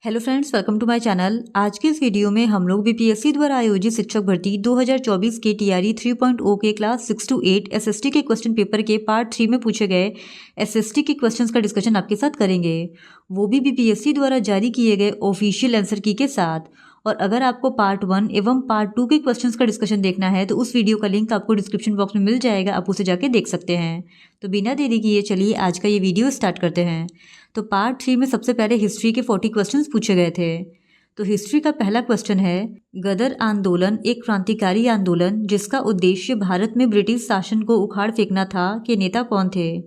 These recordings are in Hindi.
Hello friends, welcome to my channel. आज के इस वीडियो में हम लोग बीपीएससी द्वारा आयोजित शिक्षक भर्ती 2024 के टीआरई 3.0 के क्लास 6 to 8 एसएसटी के क्वेश्चन पेपर के पार्ट 3 में पूछे गए एसएसटी के क्वेश्चंस का डिस्कशन आपके साथ करेंगे, वो भी बीपीएससी द्वारा जारी किए गए ऑफिशियल आंसर की के साथ। और अगर आपको पार्ट 1 एवं पार्ट 2 के क्वेश्चंस का डिस्कशन देखना है तो उस वीडियो का लिंक आपको डिस्क्रिप्शन बॉक्स में मिल जाएगा, आप उसे जाके देख सकते हैं। तो बिना देरी किए चलिए आज का ये वीडियो स्टार्ट करते हैं। तो पार्ट 3 में सबसे पहले हिस्ट्री के 40 क्वेश्चंस पूछे गए थे। तो हिस्ट्री का पहला क्वेश्चन है, गदर आंदोलन एक क्रांतिकारी आंदोलन जिसका उद्देश्य भारत में ब्रिटिश शासन को उखाड़ फेंकना था के नेता कौन थे?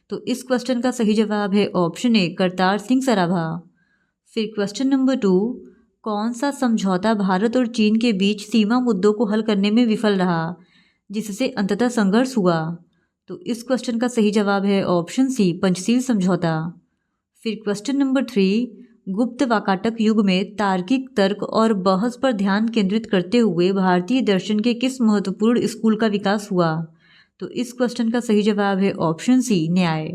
तो इस क्वेश्चन का सही जवाब है ऑप्शन ए, करतार सिंह सराभा। फिर क्वेश्चन नंबर 2, कौन सा समझौता भारत और चीन के बीच सीमा मुद्दों को हल करने में विफल रहा जिससे अंततः संघर्ष हुआ? तो इस क्वेश्चन का सही जवाब है ऑप्शन सी, पंचशील समझौता। फिर क्वेश्चन नंबर 3, गुप्त वाकाटक युग में तार्किक तर्क और बहस पर ध्यान केंद्रित करते हुए भारतीय दर्शन के किस महत्वपूर्ण स्कूल का विकास हुआ? तो इस क्वेश्चन का सही जवाब है ऑप्शन सी, न्याय।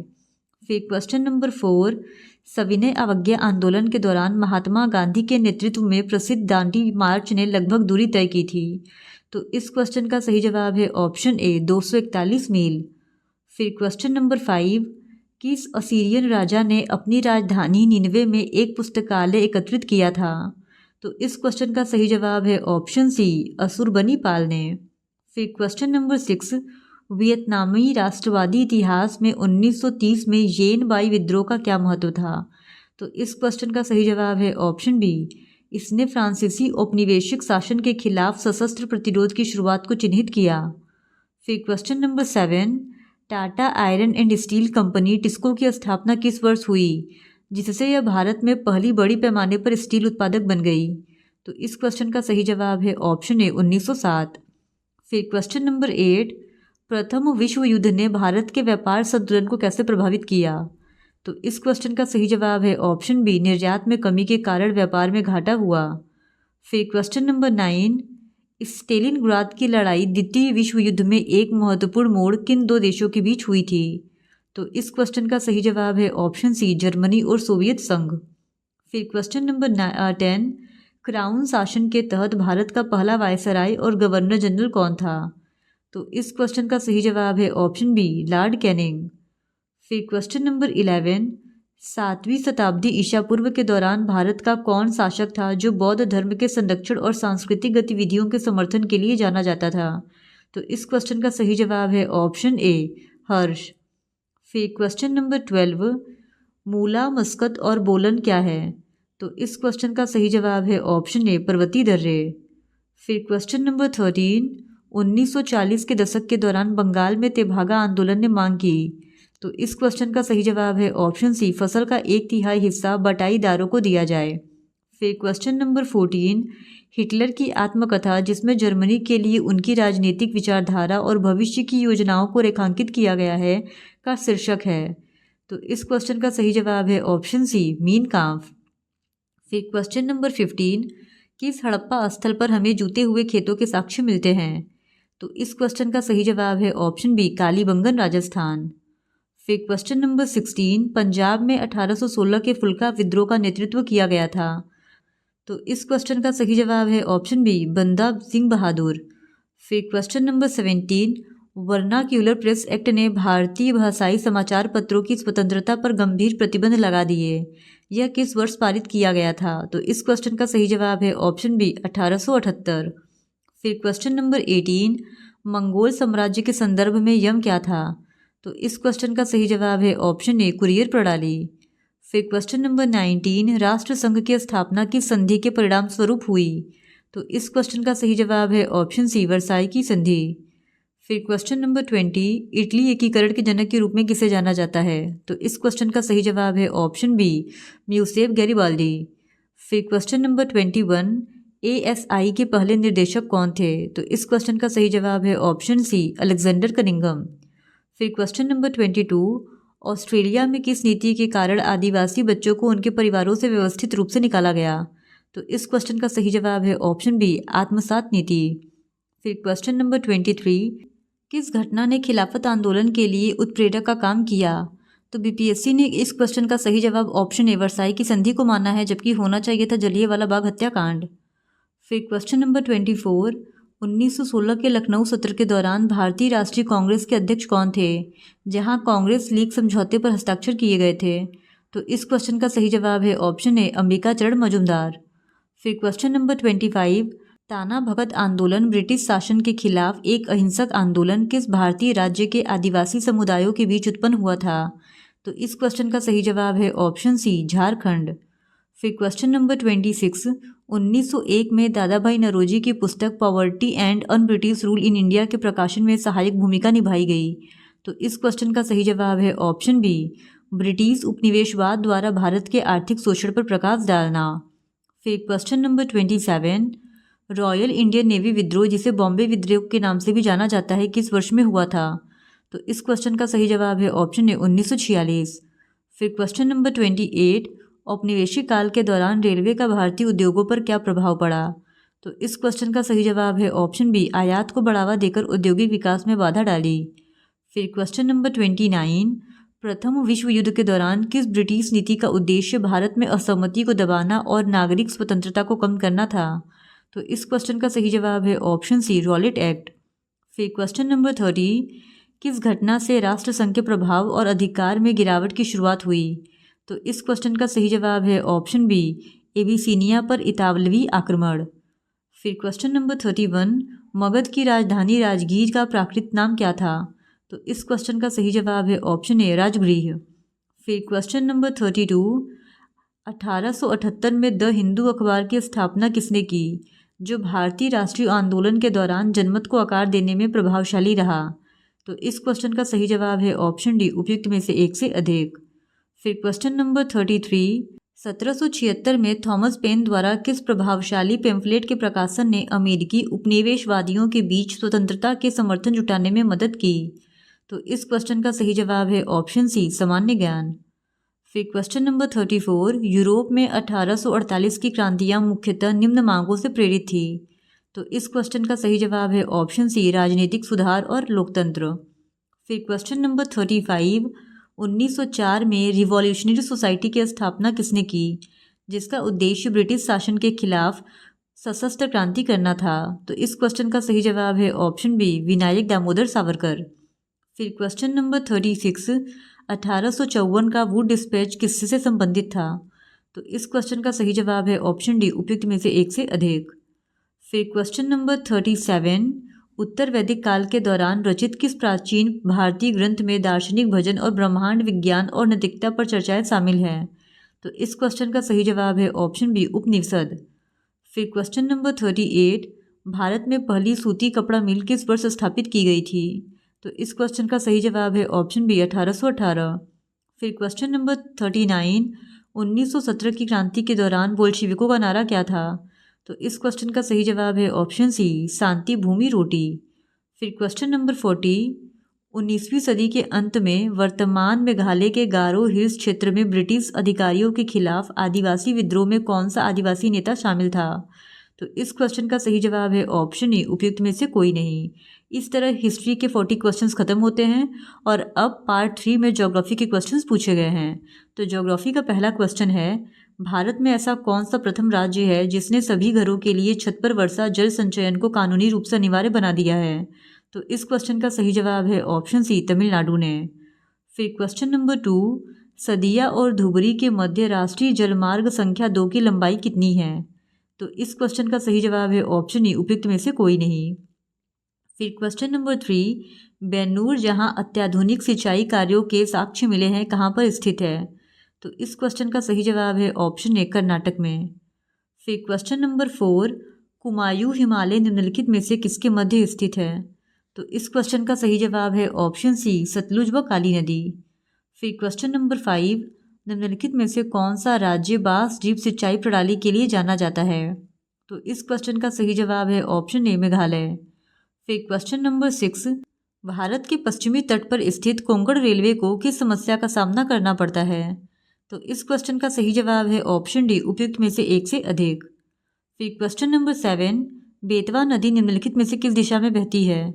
फिर क्वेश्चन नंबर 4, सविनय अवज्ञा आंदोलन के दौरान महात्मा गांधी के नेतृत्व में प्रसिद्ध दांडी मार्च ने लगभग दूरी तय की थी। तो इस क्वेश्चन का सही जवाब है ऑप्शन ए, 241 मील। फिर क्वेश्चन नंबर 5, किस असीरियन राजा ने अपनी राजधानी निनवे में एक पुस्तकालय एकत्रित किया था? तो इस क्वेश्चन का सही जवाब है ऑप्शन सी, असुरबनीपाल ने। फिर क्वेश्चन नंबर 6, वियतनामी राष्ट्रवादी इतिहास में 1930 में येन बाई विद्रोह का क्या महत्व था? तो इस क्वेश्चन का सही जवाब है ऑप्शन बी, इसने फ्रांसीसी औपनिवेशिक शासन के खिलाफ सशस्त्र प्रतिरोध की शुरुआत को चिन्हित किया। फिर question number 7, Tata iron and steel company TISCO की स्थापना किस वर्ष हुई जिससे यह भारत में पहली बड़ी पैमाने पर स्टील उत्पादक बन गई? तो इस क्वेश्चन का सही जवाब है ऑप्शन ए, 1907। फिर क्वेश्चन नंबर 8, प्रथम विश्व युद्ध ने भारत के व्यापार संतुलन को कैसे प्रभावित किया? तो इस क्वेश्चन का सही जवाब है ऑप्शन बी, निर्यात में कमी के कारण व्यापार में घाटा हुआ। फिर क्वेश्चन नंबर 9, स्टेलिनग्राद की लड़ाई द्वितीय विश्व युद्ध में एक महत्वपूर्ण मोड़ किन दो देशों के बीच हुई थी? तो इस क्वेश्चन का सही जवाब है ऑप्शन सी, जर्मनी और सोवियत संघ। फिर क्वेश्चन नंबर 10, क्राउन शासन के तहत भारत का पहला वायसराय और गवर्नर जनरल कौन था? तो इस क्वेश्चन का सही जवाब है ऑप्शन बी, लॉर्ड कैनिंग। फिर क्वेश्चन नंबर 11, 7वीं शताब्दी ईसा पूर्व के दौरान भारत का कौन शासक था जो बौद्ध धर्म के संरक्षण और सांस्कृतिक गतिविधियों के समर्थन के लिए जाना जाता था? तो इस क्वेश्चन का सही जवाब है ऑप्शन ए, हर्ष। फिर क्वेश्चन नंबर 12, मूला, मस्कत और बोलन क्या है? तो इस क्वेश्चन का सही जवाब है ऑप्शन ए, पर्वतीय दर्रे। फिर क्वेश्चन नंबर 13, 1940 के दशक के दौरान बंगाल में तेभागा आंदोलन ने मांग की। तो इस क्वेश्चन का सही जवाब है ऑप्शन सी, फसल का 1/3 हिस्सा बटाईदारों को दिया जाए। फिर क्वेश्चन नंबर 14, हिटलर की आत्मकथा जिसमें जर्मनी के लिए उनकी राजनीतिक विचारधारा और भविष्य की योजनाओं को रेखांकित किया गया है का शीर्षक है? तो इस क्वेश्चन का सही जवाब है ऑप्शन सी, मीन काम्फ। फिर क्वेश्चन नंबर 15, किस हड़प्पा स्थल पर हमें जूते हुए खेतों के साक्ष्य मिलते हैं? तो इस क्वेश्चन का सही जवाब है ऑप्शन बी, कालीबंगन, राजस्थान। फिर क्वेश्चन नंबर 16, पंजाब में 1816 के फुल्का विद्रोह का नेतृत्व किया गया था। तो इस क्वेश्चन का सही जवाब है ऑप्शन बी, बंदा सिंह बहादुर। फिर question number 17, vernacular press act ने भारतीय भाषाई समाचार पत्रों की स्वतंत्रता पर गंभीर प्रतिबंध लगा दिए। यह किस वर्ष पारित किया गया था? तो इस क्वेश्चन का सही जवाब है ऑप्शन बी, 1878। फिर क्वेश्चन नंबर 18, मंगोल साम्राज्य के संदर्भ में यम क्या था? तो इस क्वेश्चन का सही जवाब है ऑप्शन ए, कुरियर प्रणाली। फिर क्वेश्चन नंबर 19, राष्ट्र संघ की स्थापना किस संधि के परिणाम स्वरूप हुई? तो इस क्वेश्चन का सही जवाब है ऑप्शन सी, वर्साई की संधि। फिर क्वेश्चन नंबर 20, इटली एकीकरण के जनक के रूप में किसे जाना जाता है? तो इस क्वेश्चन का सही जवाब है ऑप्शन बी, म्यूसेफ गैरिबाल्डी। फिर क्वेश्चन नंबर 21, एएसआई के पहले निर्देशक कौन थे? तो इस क्वेश्चन का सही जवाब है ऑप्शन सी, अलेक्जेंडर कनिंघम। फिर क्वेश्चन नंबर 22, ऑस्ट्रेलिया में किस नीति के कारण आदिवासी बच्चों को उनके परिवारों से व्यवस्थित रूप से निकाला गया? तो इस क्वेश्चन का सही जवाब है ऑप्शन बी, आत्मसात नीति। फिर क्वेश्चन नंबर 23, किस घटना ने खिलाफत आंदोलन के लिए उत्प्रेरक का काम किया? तो बीपीएससी ने इस क्वेश्चन का सही जवाब ऑप्शन ए वर्साई की संधि को माना है, जबकि होना चाहिए था जलियांवाला बाग हत्याकांड। फिर क्वेश्चन नंबर 24, 1916 के लखनऊ सत्र के दौरान भारतीय राष्ट्रीय कांग्रेस के अध्यक्ष कौन थे, जहां कांग्रेस लीग समझौते पर हस्ताक्षर किए गए थे। तो इस क्वेश्चन का सही जवाब है ऑप्शन ए अंबिका चरण मजुमदार। फिर क्वेश्चन नंबर 25, ताना भगत आंदोलन ब्रिटिश शासन के खिलाफ एक अहिंसक आंदोलन किस भारतीय राज्य के आदिवासी समुदायों के बीच उत्पन्न हुआ था। तो इस क्वेश्चन का सही जवाब है ऑप्शन सी झारखंड। फिर क्वेश्चन नंबर 26, 1901 में दादा भाई नौरोजी की पुस्तक poverty and un British rule in India के प्रकाशन में सहायक भूमिका निभाई गई। तो इस क्वेश्चन का सही जवाब है ऑप्शन बी ब्रिटिश उपनिवेशवाद द्वारा भारत के आर्थिक शोषण पर प्रकाश डालना। फिर question number 27, royal Indian navy विद्रोह, जिसे बॉम्बे विद्रोह के नाम से भी जाना जाता है, किस वर्ष में हुआ था। तो इस क्वेश्चन का सही जवाब है ऑप्शन ए 1946। फिर क्वेश्चन नंबर 28, औपनिवेशिक काल के दौरान रेलवे का भारतीय उद्योगों पर क्या प्रभाव पड़ा। तो इस क्वेश्चन का सही जवाब है ऑप्शन बी आयात को बढ़ावा देकर औद्योगिक विकास में बाधा डाली। फिर क्वेश्चन नंबर 29, प्रथम विश्व युद्ध के दौरान किस ब्रिटिश नीति का उद्देश्य भारत में असहमति को दबाना और नागरिक स्वतंत्रता को कम करना था। तो इस क्वेश्चन का सही जवाब है ऑप्शन सी रॉलेट एक्ट। फिर क्वेश्चन नंबर 30, किस घटना से राष्ट्रसंघ के प्रभाव और अधिकार में गिरावट की शुरुआत हुई। तो इस क्वेश्चन का सही जवाब है ऑप्शन बी एबिसिनिया पर इतालवी आक्रमण। फिर क्वेश्चन नंबर 31, मगध की राजधानी राजगीर का प्राकृत नाम क्या था। तो इस क्वेश्चन का सही जवाब है ऑप्शन ए राजगृह। फिर क्वेश्चन नंबर 32, 1878 में द हिंदू अखबार की स्थापना किसने की, जो भारतीय राष्ट्रीय आंदोलन के दौरान जनमत को आकार देने में प्रभावशाली रहा। तो इस क्वेश्चन का सही जवाब है ऑप्शन डी उपयुक्त में से एक से अधिक। फिर क्वेश्चन नंबर 33, 1776 में थॉमस पेन द्वारा किस प्रभावशाली पेम्फलेट के प्रकाशन ने अमेरिकी उपनिवेशवादियों के बीच स्वतंत्रता के समर्थन जुटाने में मदद की। तो इस क्वेश्चन का सही जवाब है ऑप्शन सी सामान्य ज्ञान। फिर क्वेश्चन नंबर 34, यूरोप में 1848 की क्रांतियाँ मुख्यतः निम्न मांगों से प्रेरित थी। तो इस क्वेश्चन का सही जवाब है ऑप्शन सी राजनीतिक सुधार और लोकतंत्र। फिर क्वेश्चन नंबर 35, 1904 में रिवॉल्यूशनरी सोसाइटी की स्थापना किसने की, जिसका उद्देश्य ब्रिटिश शासन के खिलाफ सशस्त्र क्रांति करना था। तो इस क्वेश्चन का सही जवाब है ऑप्शन बी विनायक दामोदर सावरकर। फिर क्वेश्चन नंबर 36, 1854 का वुड डिस्पैच किससे संबंधित था। तो इस क्वेश्चन का सही जवाब है ऑप्शन डी उपयुक्त में से एक से अधिक। फिर क्वेश्चन नंबर 37, उत्तर वैदिक काल के दौरान रचित किस प्राचीन भारतीय ग्रंथ में दार्शनिक भजन और ब्रह्मांड विज्ञान और नैतिकता पर चर्चाएं शामिल हैं। तो इस क्वेश्चन का सही जवाब है ऑप्शन बी उपनिषद। फिर क्वेश्चन नंबर 38, भारत में पहली सूती कपड़ा मिल किस वर्ष स्थापित की गई थी। तो इस क्वेश्चन का सही जवाब है ऑप्शन बी 1818। फिर क्वेश्चन नंबर 39, 1917 की क्रांति के दौरान बोल्शिविकों का नारा क्या था। तो इस क्वेश्चन का सही जवाब है ऑप्शन सी शांति भूमि रोटी। फिर क्वेश्चन नंबर 40, 19वीं सदी के अंत में वर्तमान मेघालय के गारो हिल्स क्षेत्र में ब्रिटिश अधिकारियों के खिलाफ आदिवासी विद्रोह में कौन सा आदिवासी नेता शामिल था। तो इस क्वेश्चन का सही जवाब है ऑप्शन ए उपयुक्त में से कोई नहीं। इस तरह हिस्ट्री के 40 क्वेश्चंस खत्म होते हैं और अब पार्ट 3 में ज्योग्राफी के क्वेश्चंस पूछे गए हैं। तो ज्योग्राफी का पहला क्वेश्चन है, भारत में ऐसा कौन सा प्रथम राज्य है जिसने सभी घरों के लिए छत पर वर्षा जल संचयन को कानूनी रूप से अनिवार्य बना दिया है। तो इस क्वेश्चन का सही जवाब है ऑप्शन सी तमिलनाडु ने। फिर क्वेश्चन नंबर 2, सदिया और धुबरी के मध्य राष्ट्रीय जलमार्ग संख्या 2 की लंबाई कितनी है। तो इस क्वेश्चन का सही जवाब है ऑप्शन ई उपयुक्त में से कोई नहीं। फिर क्वेश्चन नंबर 3, बेन्नूर जहां अत्याधुनिक सिंचाई कार्यों के साक्ष्य मिले हैं कहां पर स्थित है। तो इस क्वेश्चन का सही जवाब है ऑप्शन ए कर्नाटक में। फिर क्वेश्चन नंबर 4, कुमायूं हिमालय निम्नलिखित में से किसके मध्य स्थित है। तो इस क्वेश्चन का सही जवाब है ऑप्शन सी सतलुज व काली नदी। फिर क्वेश्चन नंबर 5, निम्नलिखित में से कौन सा राज्य बांस ड्रिप सिंचाई प्रणाली के लिए जाना जाता है। तो इस क्वेश्चन का सही जवाब है ऑप्शन ए मेघालय। फिर क्वेश्चन नंबर 6, भारत के पश्चिमी तट पर स्थित कोंकण रेलवे को किस समस्या का सामना करना पड़ता है। तो इस क्वेश्चन का सही जवाब है ऑप्शन डी उपयुक्त में से एक से अधिक। फिर क्वेश्चन नंबर 7, बेतवा नदी निम्नलिखित में से किस दिशा में बहती है।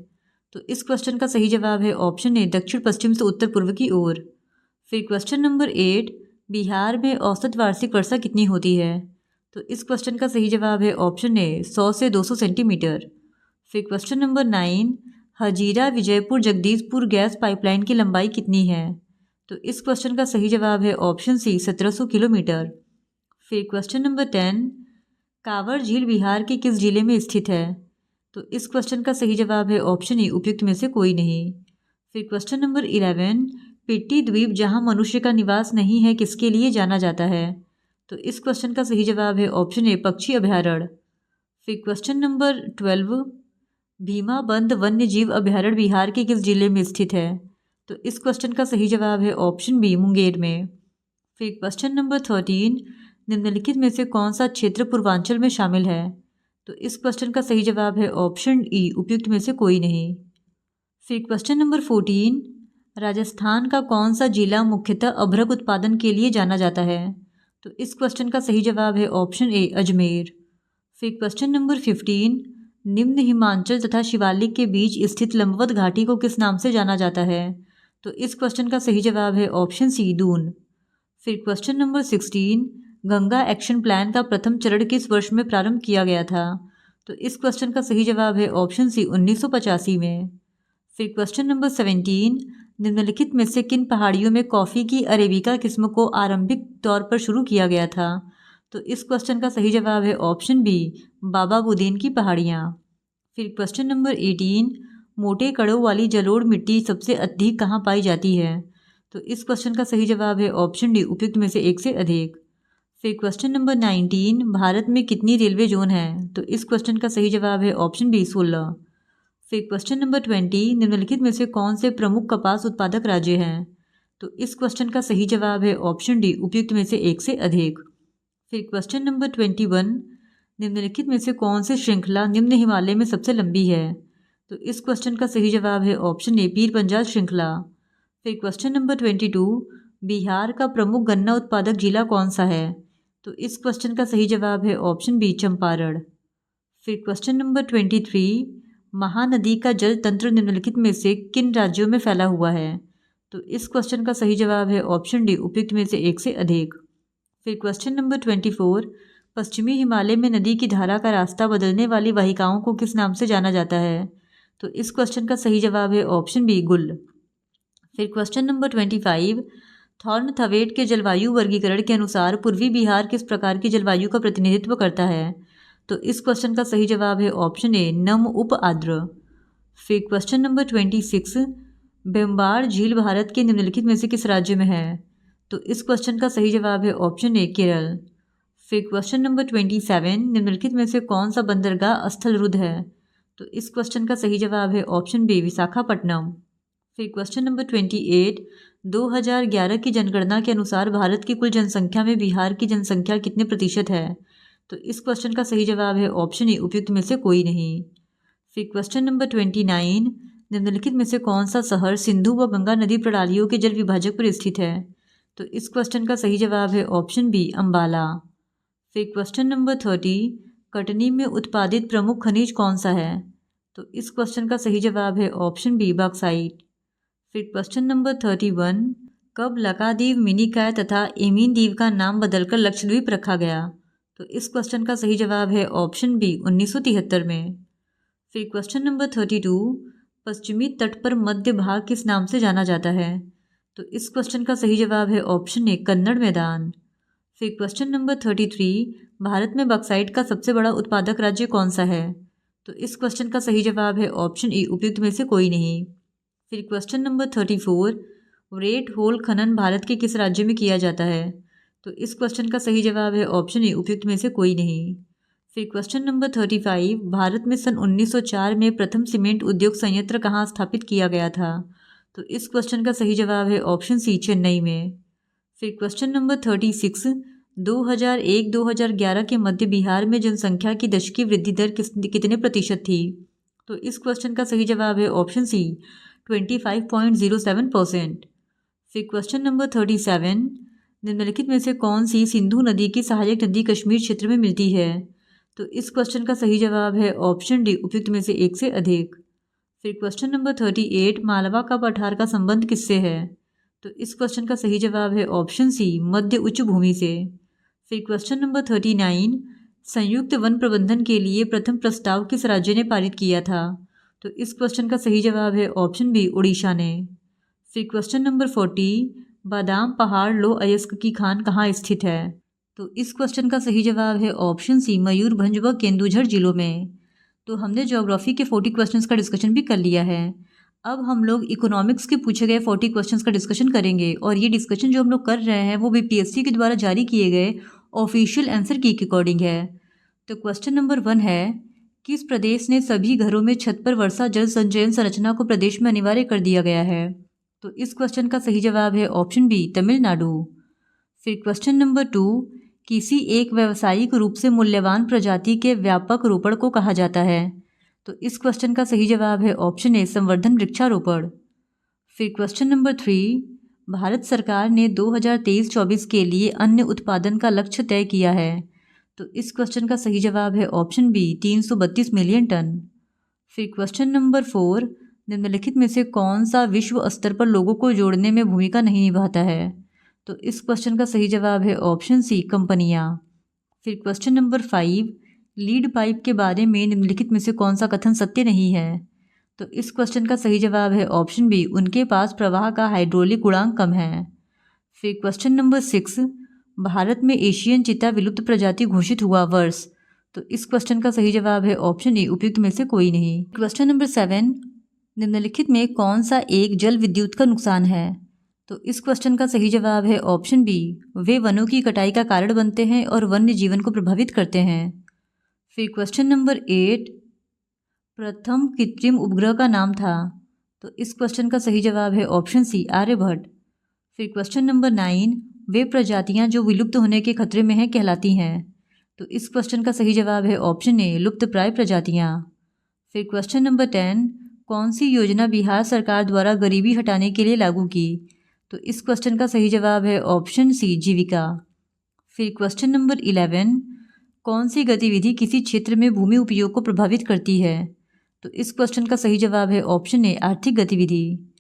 तो इस क्वेश्चन का सही जवाब है ऑप्शन ए दक्षिण पश्चिम से उत्तर पूर्व की ओर। फिर क्वेश्चन नंबर 8, बिहार में औसत वार्षिक वर्षा कितनी होती है? तो इस क्वेश्चन का सही जवाब है ऑप्शन ए 100 से 200 सेंटीमीटर। फिर question number 9, Hazira Vijaypur Jagdishpur gas pipeline की लंबाई कितनी है? तो इस क्वेश्चन का सही जवाब है ऑप्शन सी 1700 किलोमीटर। फिर क्वेश्चन नंबर 10, कांवर झील बिहार के किस जिले में स्थित है? तो इस क्वेश्चन का सही जवाब है ऑप्शन ए उपयुक्त में से कोई नहीं। फिर क्वेश्चन नंबर 11, पिट्टी द्वीप जहां मनुष्य का निवास नहीं है किसके लिए जाना जाता है? तो इस क्वेश्चन का सही जवाब है ऑप्शन ए पक्षी अभयारण्य। फिर क्वेश्चन नंबर 12, भीमा बंद वन्य जीव अभयारण्य बिहार के किस जिले में स्थित है? तो इस क्वेश्चन का सही जवाब है ऑप्शन बी मुंगेर में। फिर क्वेश्चन नंबर 13, निम्नलिखित में से कौन सा क्षेत्र पूर्वांचल में शामिल है? तो इस क्वेश्चन का सही जवाब है ऑप्शन ई उपयुक्त में से कोई नहीं। फिर क्वेश्चन नंबर 14, राजस्थान का कौन सा जिला मुख्यतः अभ्रक उत्पादन के लिए जाना जाता है? तो इस क्वेश्चन का सही जवाब है ऑप्शन ए अजमेर। फिर क्वेश्चन नंबर 15, निम्न हिमाचल तथा शिवालिक के बीच स्थित लंबवत घाटी को किस नाम से जाना जाता है? तो इस क्वेश्चन का सही जवाब है ऑप्शन सी दून। फिर question number 16, Ganga action plan का प्रथम चरण किस वर्ष में प्रारंभ किया गया था? तो इस क्वेश्चन का सही जवाब है ऑप्शन सी 1985 में। फिर क्वेश्चन नंबर 17, निम्नलिखित में से किन पहाड़ियों में कॉफ़ी की अरेबिका किस्म को आरंभिक तौर पर शुरू किया गया था? तो इस क्वेश्चन का सही जवाब है ऑप्शन बी बाबा बुदीन की पहाड़ियाँ। फिर क्वेश्चन नंबर 18, मोटे कणों वाली जलोढ़ मिट्टी सबसे अधिक कहाँ पाई जाती है? तो इस क्वेश्चन का सही जवाब है ऑप्शन डी उपयुक्त में से एक से अधिक। फिर क्वेश्चन नंबर 19, भारत में कितनी रेलवे जोन है? तो इस क्वेश्चन का सही जवाब है ऑप्शन बी 16। फिर क्वेश्चन नंबर 20, निम्नलिखित में से कौन से प्रमुख कपास उत्पादक राज्य हैं? तो इस क्वेश्चन का सही जवाब है ऑप्शन डी उपयुक्त में से एक से अधिक। फिर क्वेश्चन नंबर 21, निम्नलिखित में से कौन सी श्रृंखला निम्न हिमालय में सबसे लंबी है? तो इस क्वेश्चन का सही जवाब है ऑप्शन ए पीर पंजाल श्रृंखला। फिर क्वेश्चन नंबर 22, बिहार का प्रमुख गन्ना उत्पादक जिला कौन सा है? तो इस क्वेश्चन का सही जवाब है ऑप्शन बी चंपारण। फिर क्वेश्चन नंबर 23, महानदी का जल तंत्र निम्नलिखित में से किन राज्यों में फैला हुआ है? तो इस क्वेश्चन का सही जवाब है ऑप्शन डी उपयुक्त में से एक से अधिक। फिर क्वेश्चन नंबर 24, पश्चिमी हिमालय में नदी की धारा का रास्ता बदलने वाली वाहिकाओं को किस नाम से जाना जाता है? तो इस क्वेश्चन का सही जवाब है ऑप्शन बी गुल। फिर क्वेश्चन नंबर 25, थॉर्नथवेट के जलवायु वर्गीकरण के अनुसार पूर्वी बिहार किस प्रकार की जलवायु का प्रतिनिधित्व करता है? तो इस क्वेश्चन का सही जवाब है ऑप्शन ए नम उप आर्द्र। फिर क्वेश्चन नंबर 26, बेम्बार झील भारत के निम्नलिखित में से किस राज्य में है? तो इस क्वेश्चन का सही जवाब है ऑप्शन ए केरल। फिर क्वेश्चन नंबर 27, निम्नलिखित में से कौन सा बंदरगाह स्थल रुद्ध है? तो इस क्वेश्चन का सही जवाब है ऑप्शन बी विशाखापट्टनम। फिर क्वेश्चन नंबर 28, 2011 की जनगणना के अनुसार भारत की कुल जनसंख्या में बिहार की जनसंख्या कितने प्रतिशत है? तो इस क्वेश्चन का सही जवाब है ऑप्शन ए उपयुक्त में से कोई नहीं। फिर क्वेश्चन नंबर 29, निम्नलिखित में से कौन सा शहर सिंधु व गंगा नदी प्रणालियों के जल विभाजक पर स्थित है? तो इस क्वेश्चन का सही जवाब है ऑप्शन बी अम्बाला। फिर क्वेश्चन नंबर 30, कटनी में उत्पादित प्रमुख खनिज कौन सा है? तो इस क्वेश्चन का सही जवाब है ऑप्शन बी बॉक्साइट। फिर क्वेश्चन नंबर 31, कब लक्षद्वीप मिनिकॉय तथा एमीन द्वीप का नाम बदलकर लक्षद्वीप रखा गया? तो इस क्वेश्चन का सही जवाब है ऑप्शन बी 1973 में। फिर क्वेश्चन नंबर 32, पश्चिमी तट पर मध्य भाग किस नाम से जाना जाता है? तो इस क्वेश्चन का सही जवाब है ऑप्शन ए कन्नड़ मैदान। फिर क्वेश्चन नंबर 33, भारत में बॉक्साइट का सबसे बड़ा उत्पादक राज्य कौन सा है? तो इस क्वेश्चन का सही जवाब है ऑप्शन ए उपयुक्त में से कोई नहीं। फिर क्वेश्चन नंबर 34, रेड होल खनन भारत के किस राज्य में किया जाता है? तो इस क्वेश्चन का सही जवाब है ऑप्शन ए उपयुक्त में से कोई नहीं। फिर क्वेश्चन नंबर 35, भारत में सन 1904 में प्रथम सीमेंट उद्योग संयंत्र कहाँ स्थापित किया गया था? तो इस क्वेश्चन का सही जवाब है ऑप्शन सी चेन्नई में। फिर क्वेश्चन नंबर 36, 2001-2011 के मध्य बिहार में जनसंख्या की दशकीय वृद्धि दर कितने प्रतिशत थी? तो इस क्वेश्चन का सही जवाब है ऑप्शन सी 25.07%। फिर क्वेश्चन नंबर 37, निम्नलिखित में से कौन सी सिंधु नदी की सहायक नदी कश्मीर क्षेत्र में मिलती है? तो इस क्वेश्चन का सही जवाब है ऑप्शन डी उपयुक्त में से एक से अधिक। फिर क्वेश्चन नंबर 38, मालवा का पठार का संबंध किससे है? तो इस क्वेश्चन का सही जवाब है ऑप्शन सी, मध्य उच्च भूमि से। फिर क्वेश्चन नंबर 39, संयुक्त वन प्रबंधन के लिए प्रथम प्रस्ताव किस राज्य ने पारित किया था? तो इस क्वेश्चन का सही जवाब है ऑप्शन बी, उड़ीसा ने। फिर क्वेश्चन नंबर 40, बादाम पहाड़ लोह अयस्क की खान कहाँ स्थित है? तो इस क्वेश्चन का सही जवाब है ऑप्शन सी, मयूरभंज व केंदुझर जिलों में। तो हमने ज्योग्राफी के 40 क्वेश्चंस का डिस्कशन भी कर लिया है। अब हम लोग इकोनॉमिक्स के पूछे गए 40 क्वेश्चंस का डिस्कशन करेंगे, और ये डिस्कशन जो हम लोग कर रहे हैं वो बीपीएससी के द्वारा जारी किए गए ऑफिशियल आंसर की के अकॉर्डिंग है। तो क्वेश्चन नंबर 1 है, किस प्रदेश ने सभी घरों में छत पर वर्षा जल संचयन संरचना को प्रदेश में अनिवार्य कर दिया गया है? तो इस क्वेश्चन का सही जवाब है ऑप्शन बी, तमिलनाडु। फिर क्वेश्चन नंबर 2, किसी एक व्यावसायिक रूप से मूल्यवान प्रजाति के व्यापक रोपण को कहा जाता है? तो इस क्वेश्चन का सही जवाब है ऑप्शन ए, संवर्धन वृक्षारोपण। फिर क्वेश्चन नंबर 3, भारत सरकार ने 2023-24 के लिए अन्न उत्पादन का लक्ष्य तय किया है। तो इस क्वेश्चन का सही जवाब है ऑप्शन बी, 332 मिलियन टन। फिर क्वेश्चन नंबर 4, निम्नलिखित में से कौन सा विश्व स्तर पर लोगों को जोड़ने में भूमिका नहीं निभाता है? तो इस क्वेश्चन का सही जवाब है ऑप्शन सी, कंपनियां। फिर क्वेश्चन नंबर 5, लीड पाइप के बारे में निम्नलिखित में से कौन सा कथन सत्य नहीं है? तो इस क्वेश्चन का सही जवाब है ऑप्शन बी, उनके पास प्रवाह का हाइड्रोलिक गुणांक कम है। फिर क्वेश्चन नंबर 6, भारत में एशियन चीता विलुप्त प्रजाति घोषित हुआ वर्ष? तो इस क्वेश्चन का सही जवाब है ऑप्शन ए, उपयुक्त में से कोई नहीं। क्वेश्चन नंबर 7, निम्नलिखित में कौन सा एक जल विद्युत का नुकसान है? तो इस क्वेश्चन का सही जवाब है ऑप्शन बी, वे वनों की कटाई का कारण बनते हैं और वन्य जीवन को प्रभावित करते हैं। फिर क्वेश्चन नंबर 8, प्रथम कृत्रिम उपग्रह का नाम था? तो इस क्वेश्चन का सही जवाब है ऑप्शन सी, आर्यभट्ट। फिर क्वेश्चन नंबर 9, वे प्रजातियां जो विलुप्त होने के खतरे में हैं कहलाती हैं? तो इस क्वेश्चन का सही जवाब है ऑप्शन ए, लुप्तप्राय प्रजातियां। फिर क्वेश्चन नंबर 10, कौन सी योजना बिहार सरकार द्वारा गरीबी हटाने के लिए लागू की? तो इस क्वेश्चन का सही जवाब है ऑप्शन सी, जीविका। फिर क्वेश्चन नंबर 11, कौन सी गतिविधि किसी क्षेत्र में भूमि उपयोग को प्रभावित करती है? तो इस क्वेश्चन का सही जवाब है ऑप्शन ए, आर्थिक गतिविधि।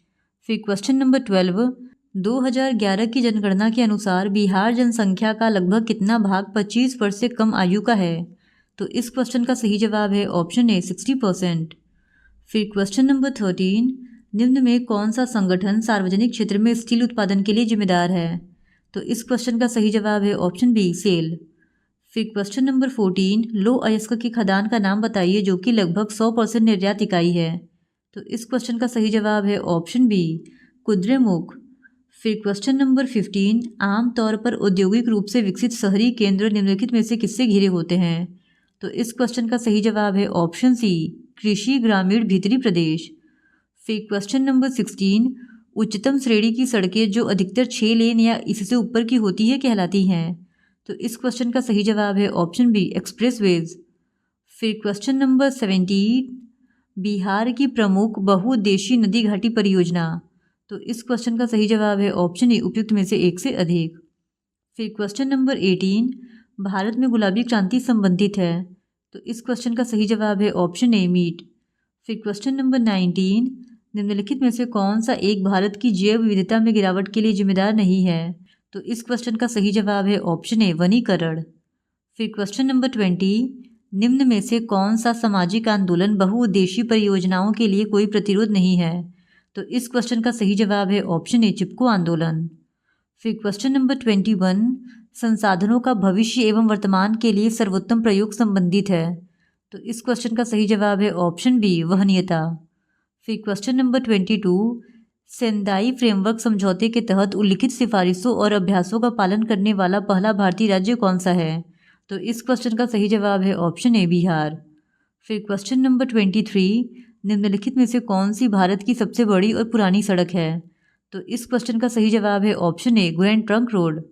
फिर क्वेश्चन नंबर 12, 2011 की जनगणना के अनुसार बिहार जनसंख्या का लगभग कितना भाग 25 वर्ष से कम आयु का है? तो इस क्वेश्चन का सही जवाब है ऑप्शन ए, 60%। फिर क्वेश्चन नंबर 13, निम्न में कौन सा संगठन सार्वजनिक क्षेत्र में स्टील उत्पादन के लिए जिम्मेदार है? तो इस क्वेश्चन का सही जवाब है ऑप्शन बी, सेल। फिर क्वेश्चन नंबर 14, लोह अयस्क की खदान का नाम बताइए जो कि लगभग 100% निर्यात इकाई है? तो इस क्वेश्चन का सही जवाब है ऑप्शन बी, कुद्रेमुख। फिर क्वेश्चन नंबर 15, आमतौर पर औद्योगिक रूप से विकसित शहरी केंद्र निम्नलिखित में से किससे घिरे होते हैं? तो इस क्वेश्चन का सही जवाब है ऑप्शन सी, कृषि ग्रामीण भीतरी प्रदेश। फिर क्वेश्चन नंबर 16, उच्चतम श्रेणी की सड़कें जो अधिकतर 6 लेन या इससे ऊपर की होती है कहलाती हैं? तो इस क्वेश्चन का सही जवाब है ऑप्शन बी, एक्सप्रेसवेज। फिर क्वेश्चन नंबर 17, बिहार की प्रमुख बहुउद्देशीय नदी घाटी परियोजना? तो इस क्वेश्चन का सही जवाब है ऑप्शन ए, उपयुक्त में से एक से अधिक। फिर क्वेश्चन नंबर 18, भारत में गुलाबी क्रांति संबंधित है? तो इस क्वेश्चन का सही जवाब है ऑप्शन ए, मीट। फिर क्वेश्चन नंबर 19, निम्नलिखित में से कौन सा एक भारत की जैव विविधता में गिरावट के लिए जिम्मेदार नहीं है? तो इस क्वेश्चन का सही जवाब है ऑप्शन ए, वनीकरण। फिर क्वेश्चन नंबर 20, निम्न में से कौन सा सामाजिक आंदोलन बहुउद्देशीय परियोजनाओं के लिए कोई प्रतिरोध नहीं है? तो इस क्वेश्चन का सही जवाब है ऑप्शन ए, चिपको आंदोलन। फिर क्वेश्चन नंबर 21, संसाधनों का भविष्य एवं वर्तमान के लिए सर्वोत्तम प्रयोग संबंधित है? तो इस क्वेश्चन का सही जवाब है ऑप्शन बी, वहनीयता। फिर क्वेश्चन नंबर 22, सेंदाई फ्रेमवर्क समझौते के तहत उल्लिखित सिफारिशों और अभ्यासों का पालन करने वाला पहला भारतीय राज्य कौन सा है? तो इस क्वेश्चन का सही जवाब है ऑप्शन ए, बिहार। फिर क्वेश्चन नंबर 23, निम्नलिखित में से कौन सी भारत की सबसे बड़ी और पुरानी सड़क है? तो इस क्वेश्चन का सही जवाब है option A, grand trunk road.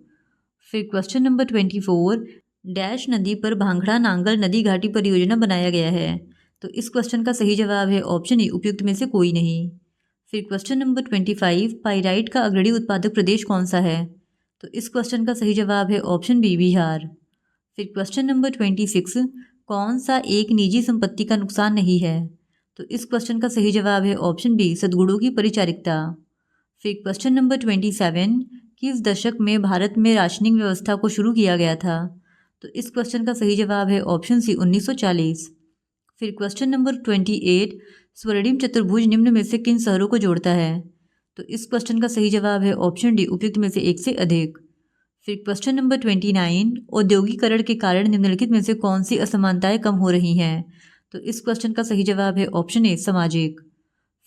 फिर क्वेश्चन नंबर 24, डैश नदी पर भांगड़ा नांगल नदी घाटी परियोजना बनाया गया है? तो इस क्वेश्चन का सही जवाब है ऑप्शन ए, उपयुक्त में से कोई नहीं। फिर क्वेश्चन नंबर 25, पाइराइट का अग्रणी उत्पादक प्रदेश कौन सा है? तो इस क्वेश्चन का सही जवाब है ऑप्शन बी, बिहार। फिर क्वेश्चन नंबर 26, कौन सा एक निजी संपत्ति का नुकसान नहीं है? तो इस क्वेश्चन का सही जवाब है ऑप्शन बी, सद्गुणों की परिचारिकता। फिर क्वेश्चन नंबर 27, किस दशक में भारत में राशनिंग व्यवस्था को शुरू किया गया था? तो इस क्वेश्चन का सही जवाब है ऑप्शन सी 1940। फिर क्वेश्चन नंबर 28, स्वर्णिम चतुर्भुज निम्न में से किन शहरों को जोड़ता है? तो इस क्वेश्चन का सही जवाब है ऑप्शन डी उपयुक्त में से एक से अधिक। फिर क्वेश्चन नंबर 29, औद्योगिकरण के कारण निम्नलिखित में से कौन सी असमानताएं कम हो रही हैं? तो इस क्वेश्चन का सही जवाब है ऑप्शन ए सामाजिक।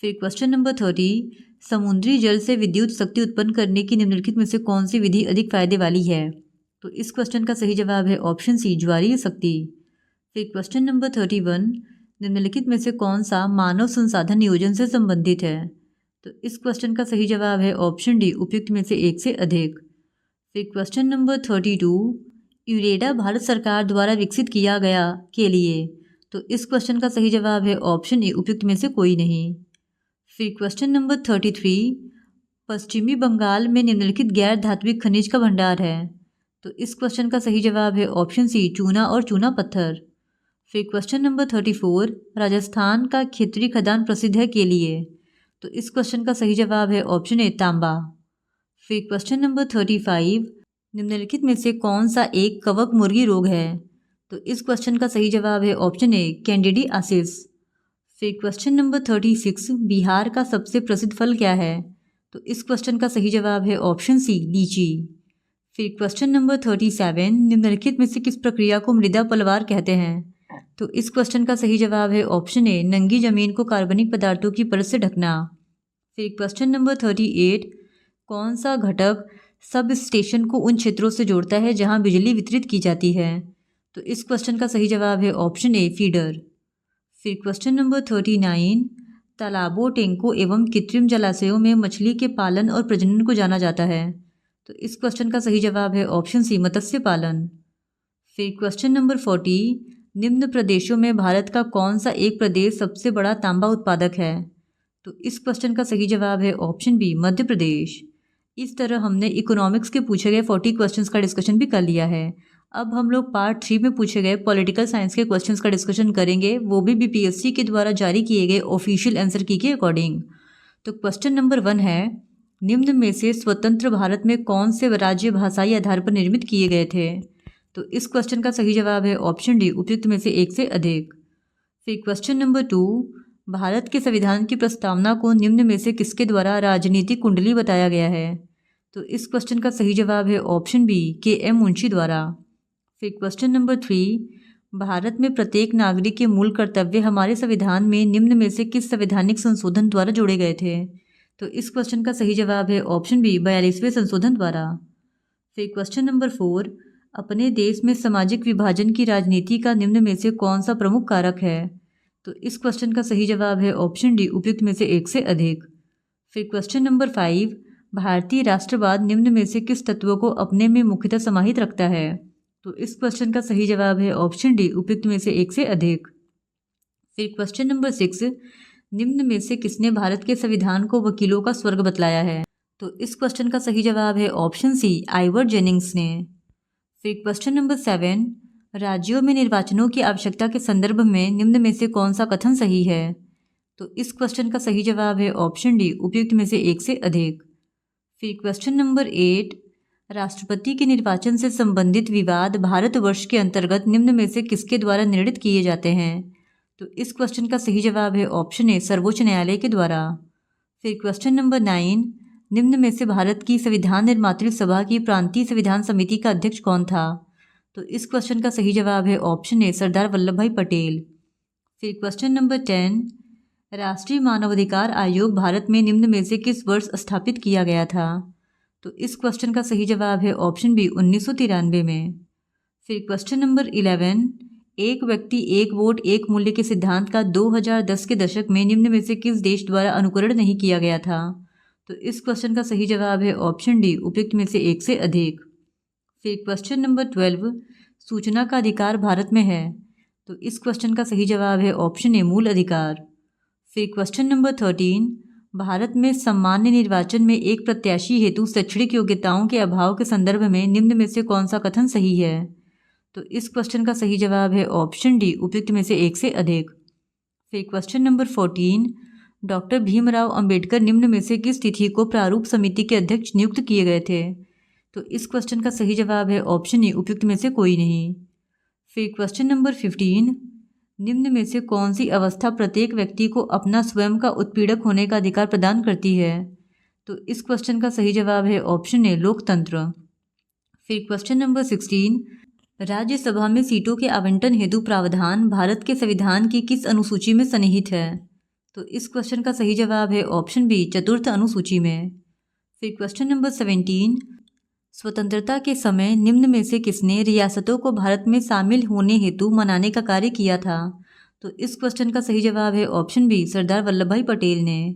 फिर क्वेश्चन नंबर 30, समुद्री जल से विद्युत शक्ति उत्पन्न करने की निम्नलिखित में से कौन सी विधि अधिक फायदे वाली है? तो इस क्वेश्चन का सही जवाब है ऑप्शन सी ज्वारीय शक्ति। फिर क्वेश्चन नंबर 31, निम्नलिखित में से कौन सा मानव संसाधन नियोजन से संबंधित है? तो इस क्वेश्चन का सही जवाब है ऑप्शन डी उपयुक्त में से एक से अधिक। फिर क्वेश्चन नंबर 32, यूरेडा भारत सरकार द्वारा विकसित किया गया के लिए? तो इस क्वेश्चन का सही जवाब है ऑप्शन ए उपयुक्त में से कोई नहीं। फिर क्वेश्चन नंबर 33, पश्चिमी बंगाल में निम्नलिखित गैर धात्विक खनिज का भंडार है? तो इस क्वेश्चन का सही जवाब है ऑप्शन सी चूना और चूना पत्थर। फिर क्वेश्चन नंबर 34, राजस्थान का खेतड़ी खदान प्रसिद्ध है के लिए? तो इस क्वेश्चन का सही जवाब है ऑप्शन ए तांबा। फिर क्वेश्चन नंबर 35, निम्नलिखित में से कौन सा एक कवक मुर्गी रोग है? तो इस क्वेश्चन का सही जवाब है ऑप्शन ए कैंडिडियासिस। फिर क्वेश्चन नंबर 36, बिहार का सबसे प्रसिद्ध फल क्या है? तो इस क्वेश्चन का सही जवाब है ऑप्शन सी लीची। फिर क्वेश्चन नंबर 37, निम्नलिखित में से किस प्रक्रिया को मृदा पलवार कहते हैं? तो इस क्वेश्चन का सही जवाब है ऑप्शन ए नंगी जमीन को कार्बनिक पदार्थों की परत से ढकना। फिर क्वेश्चन नंबर 38, कौन सा घटक सब स्टेशन को उन क्षेत्रों से जोड़ता है जहां बिजली वितरित की जाती है? तो इस क्वेश्चन का सही जवाब है ऑप्शन ए फीडर। फिर क्वेश्चन नंबर 39, तालाबों, टैंकों एवं कृत्रिम जलाशयों में मछली के पालन और प्रजनन को जाना जाता है? तो इस क्वेश्चन का सही जवाब है ऑप्शन सी मत्स्य पालन। फिर क्वेश्चन नंबर 40, निम्न प्रदेशों में भारत का कौन सा एक प्रदेश सबसे बड़ा तांबा उत्पादक है? तो इस क्वेश्चन का सही जवाब है ऑप्शन बी मध्य प्रदेश। इस तरह हमने इकोनॉमिक्स के पूछे गए 40 क्वेश्चंस का डिस्कशन भी कर लिया है। अब हम लोग पार्ट 3 में पूछे गए पॉलिटिकल साइंस के क्वेश्चंस का डिस्कशन करेंगे, वो भी बीपीएससी के द्वारा जारी किए गए ऑफिशियल आंसर की के अकॉर्डिंग। तो क्वेश्चन नंबर 1 है, निम्न में से स्वतंत्र भारत में कौन से राज्य भाषाई आधार पर निर्मित किए गए थे? तो इस क्वेश्चन का सही जवाब है ऑप्शन डी उपयुक्त में से एक से अधिक। फिर क्वेश्चन नंबर 2, भारत के संविधान की प्रस्तावना को निम्न में से किसके द्वारा राजनीतिक कुंडली बताया गया है? तो इस क्वेश्चन का सही जवाब है ऑप्शन बी के.एम. मुंशी द्वारा। फिर क्वेश्चन नंबर 3, भारत में प्रत्येक नागरिक के मूल कर्तव्य हमारे संविधान में निम्न में से किस संवैधानिक संशोधन द्वारा जोड़े गए थे? तो इस क्वेश्चन का सही जवाब है ऑप्शन बी 42वें संशोधन द्वारा। फिर क्वेश्चन नंबर 4, अपने देश में सामाजिक विभाजन की राजनीति का निम्न में से कौन सा प्रमुख कारक है? तो इस क्वेश्चन का सही जवाब है ऑप्शन डी उपयुक्त में से एक से अधिक। फिर क्वेश्चन नंबर 5, भारतीय राष्ट्रवाद निम्न में से किस तत्व को अपने में मुख्यतः समाहित रखता है? तो इस क्वेश्चन का सही जवाब है ऑप्शन डी उपयुक्त में से एक से अधिक। फिर क्वेश्चन नंबर 6, निम्न में से किसने भारत के संविधान को वकीलों का स्वर्ग बतलाया है? तो इस क्वेश्चन का सही जवाब है ऑप्शन सी आइवर जेनिंग्स ने। फिर क्वेश्चन नंबर 7, राज्यों में निर्वाचनों की आवश्यकता के संदर्भ में निम्न में से कौन सा कथन सही है? तो इस क्वेश्चन का सही जवाब है ऑप्शन डी उपयुक्त में से एक से अधिक। फिर क्वेश्चन नंबर 8, राष्ट्रपति के निर्वाचन से संबंधित विवाद भारतवर्ष के अंतर्गत निम्न में से किसके द्वारा निर्णित किए जाते हैं? तो इस क्वेश्चन का सही जवाब है ऑप्शन ए सर्वोच्च न्यायालय के द्वारा। फिर क्वेश्चन नंबर 9, निम्न में से भारत की संविधान निर्मात्री सभा की प्रांतीय संविधान समिति का अध्यक्ष कौन था? तो इस क्वेश्चन का सही जवाब है ऑप्शन ए सरदार वल्लभ भाई पटेल। फिर क्वेश्चन नंबर 10, राष्ट्रीय मानवाधिकार आयोग भारत में निम्न में से किस वर्ष स्थापित किया गया था? तो इस क्वेश्चन का सही जवाब है ऑप्शन बी 1993 में। फिर क्वेश्चन नंबर 11, एक व्यक्ति एक वोट एक मूल्य के सिद्धांत का 2010 के दशक में निम्न में से किस देश द्वारा अनुकरण नहीं किया गया था? तो इस क्वेश्चन का सही जवाब है ऑप्शन डी उपयुक्त में से एक से अधिक। फिर क्वेश्चन नंबर 12, सूचना का अधिकार भारत में है? तो इस क्वेश्चन का सही जवाब है ऑप्शन ए मूल अधिकार। फिर क्वेश्चन नंबर 13, भारत में सामान्य निर्वाचन में एक प्रत्याशी हेतु शैक्षणिक योग्यताओं के अभाव के संदर्भ में निम्न में से कौन सा कथन सही है? तो इस क्वेश्चन का सही जवाब है ऑप्शन डी उपयुक्त में से एक से अधिक। फिर question number 14, doctor Bhimrao Ambedkar निम्न में से किस तिथि को प्रारूप समिति के अध्यक्ष नियुक्त किए गए थे? तो इस क्वेश्चन का सही जवाब है ऑप्शन ए, उपयुक्त में से कोई नहीं। फिर क्वेश्चन नंबर 15, निम्न में से कौन सी अवस्था प्रत्येक व्यक्ति को अपना स्वयं का उत्पीड़क होने का अधिकार प्रदान करती है? तो इस क्वेश्चन का सही जवाब है ऑप्शन ए, लोकतंत्र। फिर क्वेश्चन नंबर 16, राज्यसभा में सीटों के आवंटन हेतु प्रावधान भारत के संविधान की किस अनुसूची में सन्निहित है? तो इस क्वेश्चन का सही जवाब है ऑप्शन बी, चतुर्थ अनुसूची में। फिर क्वेश्चन नंबर 17, स्वतंत्रता के समय निम्न में से किसने रियासतों को भारत में शामिल होने हेतु मनाने का कार्य किया था? तो इस क्वेश्चन का सही जवाब है ऑप्शन बी, सरदार वल्लभ भाई पटेल ने।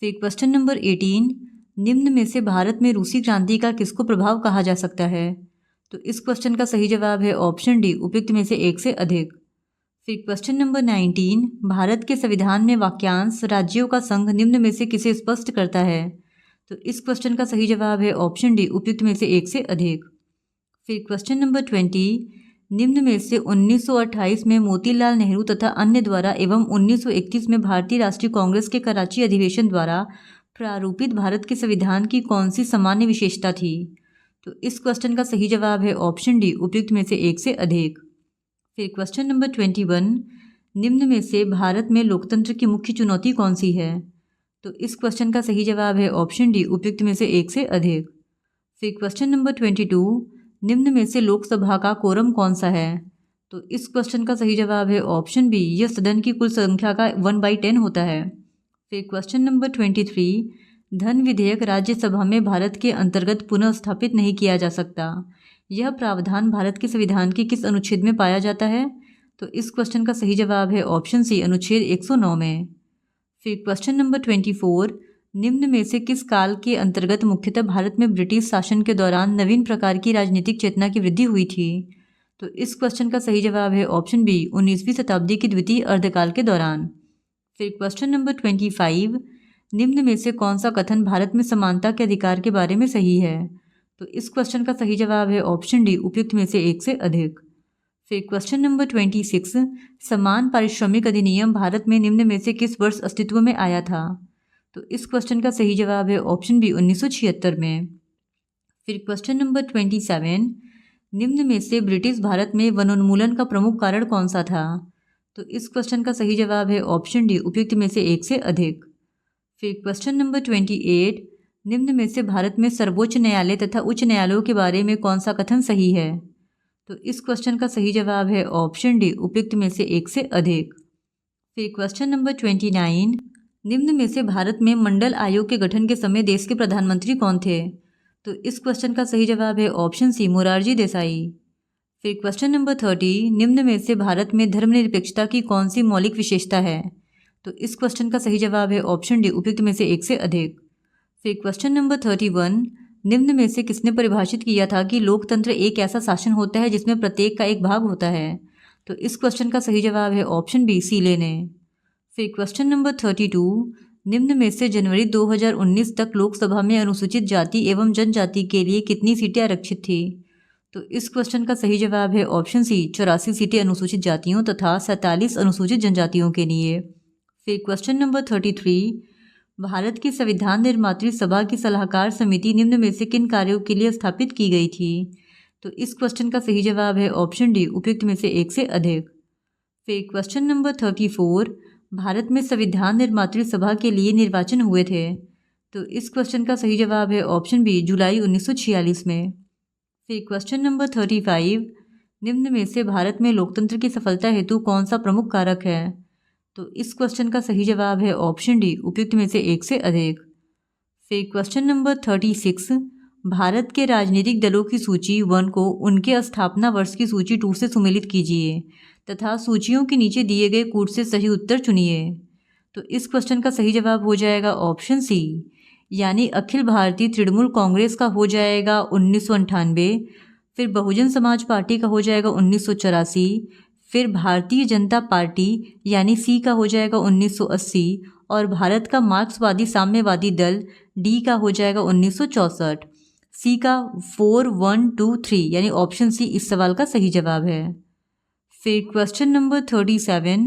फिर क्वेश्चन नंबर 18, निम्न में से भारत में रूसी क्रांति का किसको प्रभाव कहा जा सकता है? तो इस क्वेश्चन का सही जवाब है ऑप्शन डी, उपयुक्त में से एक से अधिक। फिर क्वेश्चन नंबर 19, भारत के संविधान में वाक्यांश राज्यों का संघ निम्न में से किसे स्पष्ट करता है? तो इस क्वेश्चन का सही जवाब है ऑप्शन डी, उपयुक्त में से एक से अधिक। फिर क्वेश्चन नंबर 20, निम्न में से 1928 में मोतीलाल नेहरू तथा अन्य द्वारा एवं 1931 में भारतीय राष्ट्रीय कांग्रेस के कराची अधिवेशन द्वारा प्रारूपित भारत के संविधान की कौन सी सामान्य विशेषता थी? तो इस क्वेश्चन का सही जवाब है ऑप्शन डी, उपयुक्त में से एक से अधिक। फिर क्वेश्चन नंबर 21, निम्न में से भारत में लोकतंत्र की मुख्य चुनौती कौन सी है? तो इस क्वेश्चन का सही जवाब है ऑप्शन डी, उपयुक्त में से एक से अधिक। फिर क्वेश्चन नंबर 22, निम्न में से लोकसभा का कोरम कौन सा है? तो इस क्वेश्चन का सही जवाब है ऑप्शन बी, यह सदन की कुल संख्या का 1/10 होता है। फिर क्वेश्चन नंबर 23, धन विधेयक राज्यसभा में भारत के अंतर्गत पुनः स्थापित नहीं किया जा सकता, यह प्रावधान भारत के संविधान के किस अनुच्छेद में पाया जाता है? तो इस क्वेश्चन का सही जवाब है ऑप्शन सी, अनुच्छेद 109 में। फिर क्वेश्चन नंबर 24, निम्न में से किस काल के अंतर्गत मुख्यतः भारत में ब्रिटिश शासन के दौरान नवीन प्रकार की राजनीतिक चेतना की वृद्धि हुई थी? तो इस क्वेश्चन का सही जवाब है ऑप्शन बी, 19वीं शताब्दी की द्वितीय अर्धकाल के दौरान। फिर क्वेश्चन नंबर 25, निम्न में से कौन सा कथन भारत में समानता के अधिकार के बारे में सही है? तो इस क्वेश्चन का सही जवाब है ऑप्शन डी, उपयुक्त में से एक से अधिक। फिर क्वेश्चन नंबर 26, समान पारिश्रमिक अधिनियम भारत में निम्न में से किस वर्ष अस्तित्व में आया था? तो इस क्वेश्चन का सही जवाब है ऑप्शन बी, 1976 में। फिर क्वेश्चन नंबर 27, निम्न में से ब्रिटिश भारत में वनोन्मूलन का प्रमुख कारण कौन सा था? तो इस क्वेश्चन का सही जवाब है ऑप्शन डी, उपयुक्त में से एक से अधिक। फिर क्वेश्चन नंबर 28, निम्न में से भारत में सर्वोच्च न्यायालय तथा उच्च न्यायालयों के बारे में कौन सा कथन सही है? तो इस क्वेश्चन का सही जवाब है ऑप्शन डी, उपयुक्त में से एक से अधिक। फिर क्वेश्चन नंबर 29, निम्न में से भारत में मंडल आयोग के गठन के समय देश के प्रधानमंत्री कौन थे? तो इस क्वेश्चन का सही जवाब है ऑप्शन सी, मोरारजी देसाई। फिर क्वेश्चन नंबर 30, निम्न में से भारत में धर्मनिरपेक्षता की कौन सी मौलिक विशेषता है? तो इस क्वेश्चन का सही जवाब है ऑप्शन डी, उपयुक्त में से एक से अधिक। फिर क्वेश्चन नंबर 31, निम्न में से किसने परिभाषित किया था कि लोकतंत्र एक ऐसा शासन होता है जिसमें प्रत्येक का एक भाग होता है? तो इस क्वेश्चन का सही जवाब है ऑप्शन बी, सीले ने। फिर क्वेश्चन नंबर 32, निम्न में से जनवरी 2019 तक लोकसभा में अनुसूचित जाति एवं जनजाति के लिए कितनी सीटें आरक्षित थी? तो इस क्वेश्चन का सही जवाब है ऑप्शन सी, 84 सीटें अनुसूचित जातियों तथा 47 अनुसूचित जनजातियों के लिए। फिर क्वेश्चन नंबर 33, भारत की संविधान निर्मात्री सभा की सलाहकार समिति निम्न में से किन कार्यों के लिए स्थापित की गई थी? तो इस क्वेश्चन का सही जवाब है ऑप्शन डी, उपयुक्त में से एक से अधिक। फिर क्वेश्चन नंबर 34, भारत में संविधान निर्मात्री सभा के लिए निर्वाचन हुए थे? तो इस क्वेश्चन का सही जवाब है ऑप्शन बी, जुलाई 1946 में। फिर क्वेश्चन नंबर 35, निम्न में से भारत में लोकतंत्र की सफलता हेतु कौन सा प्रमुख कारक है? तो इस क्वेश्चन का सही जवाब है ऑप्शन डी, उपयुक्त में से एक से अधिक। फिर क्वेश्चन नंबर 36, भारत के राजनीतिक दलों की सूची 1 को उनके स्थापना वर्ष की सूची 2 से सुमेलित कीजिए तथा सूचियों के नीचे दिए गए कूट से सही उत्तर चुनिए। तो इस क्वेश्चन का सही जवाब हो जाएगा ऑप्शन सी, यानी अखिल भारतीय तृणमूल कांग्रेस का हो जाएगा 1998, फिर बहुजन समाज पार्टी का हो जाएगा 1984, फिर भारतीय जनता पार्टी यानी सी का हो जाएगा 1980 और भारत का मार्क्सवादी साम्यवादी दल डी का हो जाएगा 1964। सी का 4, 1, 2, 3 यानी ऑप्शन सी इस सवाल का सही जवाब है। फिर क्वेश्चन नंबर 37,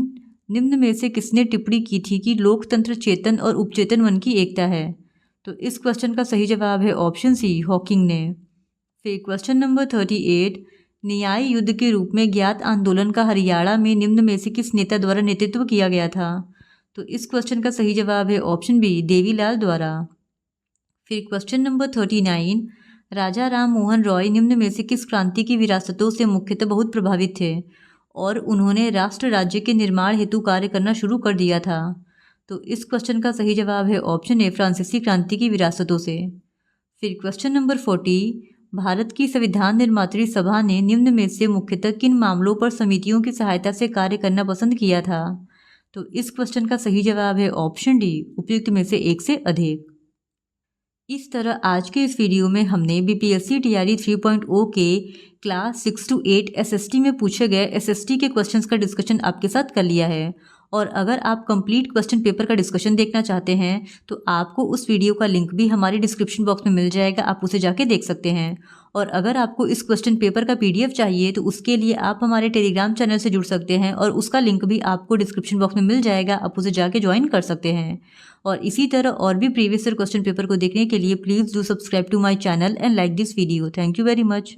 निम्न में से किसने टिप्पणी की थी कि लोकतंत्र चेतन और उपचेतन मन की एकता है? तो इस क्वेश्चन का सही जवाब है ऑप्शन सी, हॉकिंग ने। फिर क्वेश्चन नंबर 38, न्याय युद्ध के रूप में ज्ञात आंदोलन का हरियाणा में निम्न में से किस नेता द्वारा नेतृत्व किया गया था? तो इस क्वेश्चन का सही जवाब है ऑप्शन बी, देवीलाल द्वारा। फिर क्वेश्चन नंबर 39, राजा राम मोहन रॉय निम्न में से किस क्रांति की विरासतों से मुख्यतः बहुत प्रभावित थे और उन्होंने राष्ट्र राज्य के निर्माण हेतु कार्य करना शुरू कर दिया था? तो इस क्वेश्चन का सही जवाब है ऑप्शन ए, फ्रांसीसी क्रांति की विरासतों से। फिर क्वेश्चन नंबर 40, भारत की संविधान निर्मात्री सभा ने निम्न में से मुख्यतः किन मामलों पर समितियों की सहायता से कार्य करना पसंद किया था? तो इस क्वेश्चन का सही जवाब है ऑप्शन डी, उपयुक्त में से एक से अधिक। इस तरह आज के इस वीडियो में हमने बीपीएससी टीआरई 3.0 के क्लास 6 to 8 एसएसटी में पूछे गए एसएसटी के क्वेश्चंस का डिस्कशन आपके साथ कर लिया है। और अगर आप कंप्लीट क्वेश्चन पेपर का डिस्कशन देखना चाहते हैं तो आपको उस वीडियो का लिंक भी हमारे डिस्क्रिप्शन बॉक्स में मिल जाएगा, आप उसे जाके देख सकते हैं। और अगर आपको इस क्वेश्चन पेपर का पीडीएफ चाहिए तो उसके लिए आप हमारे टेलीग्राम चैनल से जुड़ सकते हैं और उसका लिंक भी आपको डिस्क्रिप्शन बॉक्स में मिल जाएगा, आप उसे जाके ज्वाइन कर सकते हैं। और इसी तरह और भी प्रीवियस ईयर क्वेश्चन पेपर को देखने के लिए please do subscribe to my channel and like this video. Thank you very much.